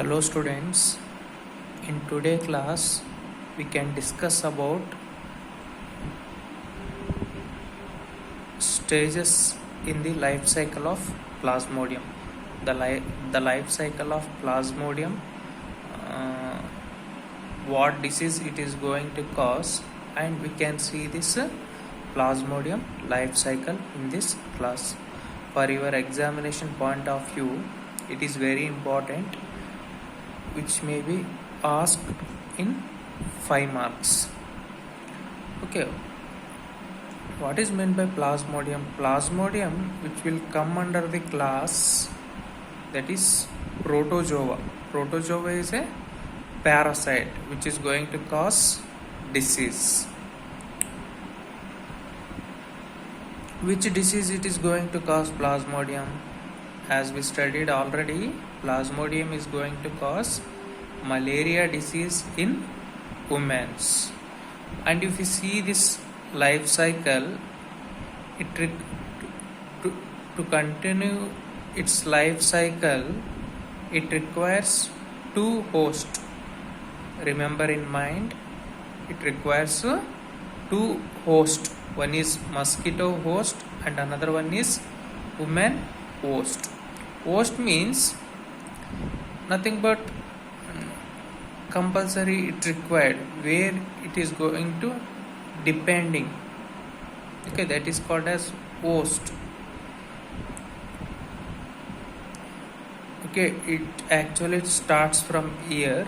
Hello students, in today class we can discuss about stages in the life cycle of Plasmodium. The life cycle of Plasmodium, what disease it is going to cause, and we can see this Plasmodium life cycle in this class. For your examination point of view, it is very important, which may be asked in 5 marks. Okay, what is meant by Plasmodium? Plasmodium, which will come under the class that is Protozoa. Protozoa is a parasite which is going to cause disease. Which disease it is going to cause Plasmodium? As we studied already, Plasmodium is going to cause malaria disease in women. And if you see this life cycle, to continue its life cycle, it requires 2 hosts. Remember in mind, it requires 2 hosts. One is mosquito host and another one is woman host. Host means nothing but compulsory, it required, where it is going to depending. Okay, that is called as host. Okay, it actually starts from here.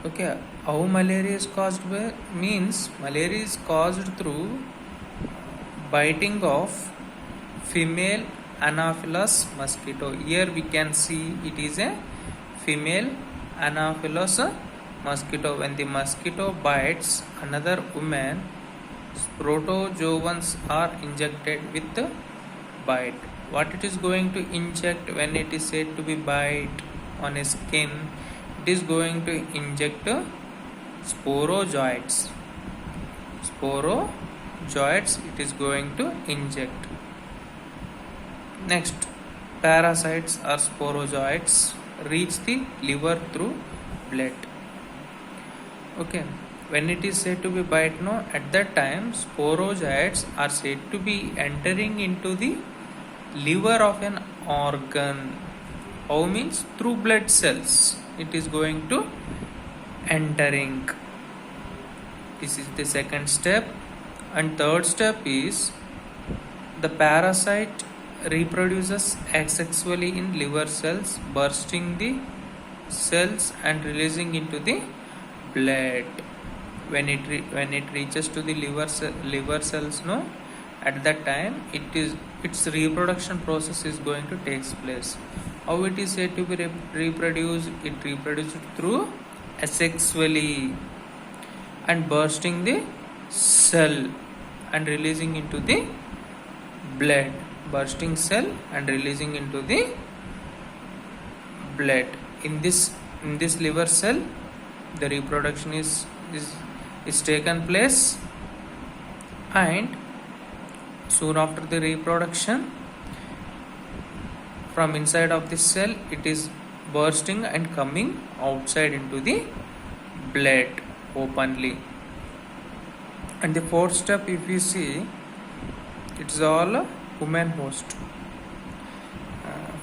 Okay, how malaria is caused by means malaria is caused through biting of female Anopheles mosquito. Here we can see it is a female Anopheles mosquito. When the mosquito bites another woman, protozoans are injected with the bite. What it is going to inject when it is said to be bite on a skin? It is going to inject sporozoites. Sporozoites it is going to inject. Next, parasites or sporozoites reach the liver through blood. Okay, when it is said to be bite, no, at that time sporozoites are said to be entering into the liver of an organ. How means? Through blood cells it is going to entering. This is the second step. And third step is the parasite reproduces asexually in liver cells, bursting the cells and releasing into the blood. When it reaches to the liver cells, no, at that time its reproduction process is going to take place. How it is said to be reproduced? It reproduces through asexually and bursting the cell and releasing into the blood. Bursting cell and releasing into the blood. In this liver cell, the reproduction is taken place, and soon after the reproduction, from inside of this cell it is bursting and coming outside into the blood openly. And the fourth step, if you see, it's all human host.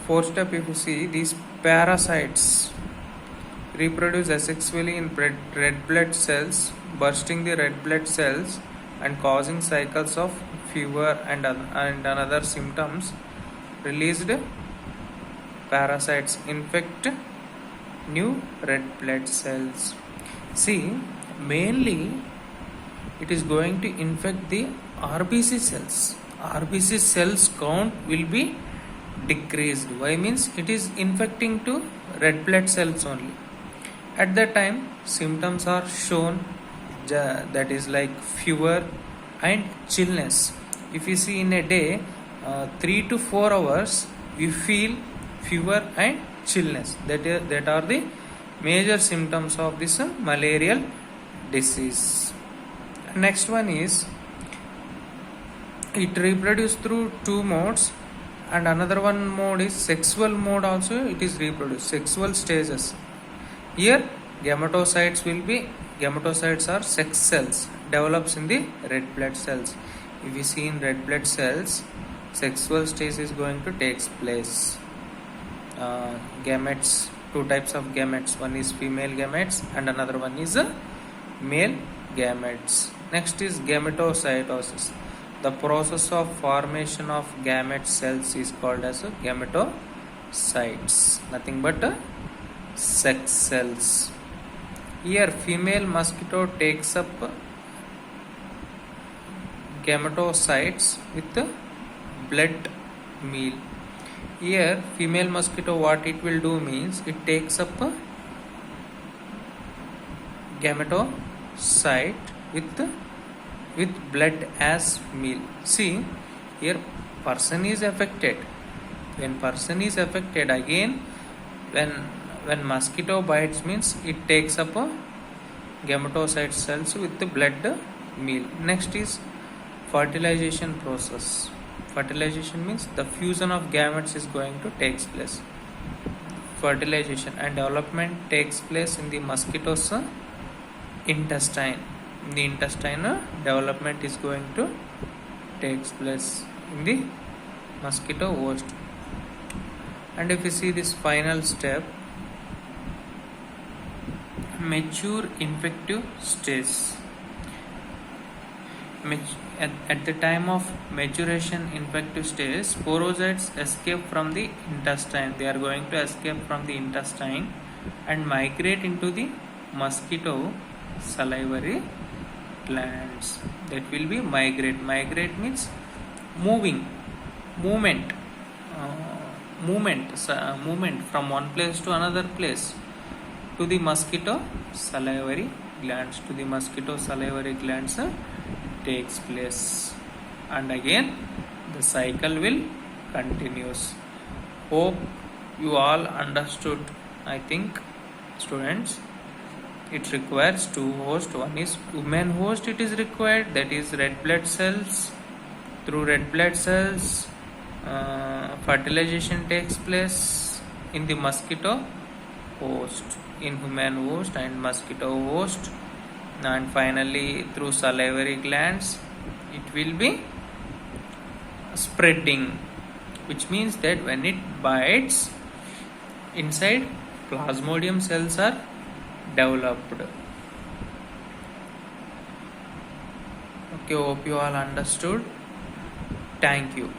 Fourth step, if you see, these parasites reproduce asexually in red blood cells, bursting the red blood cells and causing cycles of fever and another symptoms. Released parasites infect new red blood cells. See, mainly it is going to infect the RBC cells. RBC cells count will be decreased. Why? Means it is infecting to red blood cells only. At that time symptoms are shown, that is like fever and chillness. If you see in a day 3 to 4 hours you feel fever and chillness. That are the major symptoms of this malarial disease. Next one is, it reproduces through 2 modes, And another one mode is sexual mode, also it is reproduced. Sexual stages. Here gametocytes are sex cells, develops in the red blood cells. If you see in red blood cells, sexual stage is going to take place. Gametes, two types of gametes, one is female gametes and another one is male gametes. Next is gametocytosis. The process of formation of gamete cells is called as gametocytes, nothing but sex cells. Here female mosquito takes up gametocytes with blood meal. Here female mosquito, what it will do means it takes up gametocyte with blood as meal. See here person is affected. When person is affected, again when mosquito bites means it takes up gametocyte cells with the blood meal. Next is fertilization process. Fertilization means the fusion of gametes is going to take place. Fertilization and development takes place in the mosquito's intestine. In the intestine, development is going to take place in the mosquito host. And if you see this final step, mature infective stage. At the time of maturation infective stage, sporozoites escape from the intestine. They are going to escape from the intestine and migrate into the mosquito salivary glands. That will be migrate. Migrate means movement from one place to another place, to the mosquito salivary glands. To the mosquito salivary glands takes place, and again the cycle will continues. Hope you all understood. I think, students, it requires two hosts. One is human host, it is required, that is red blood cells. Through red blood cells, fertilization takes place in the mosquito host, in human host and mosquito host, and finally through salivary glands it will be spreading, which means that when it bites, inside plasmodium cells are developed. Okay, hope you all understood. Thank you.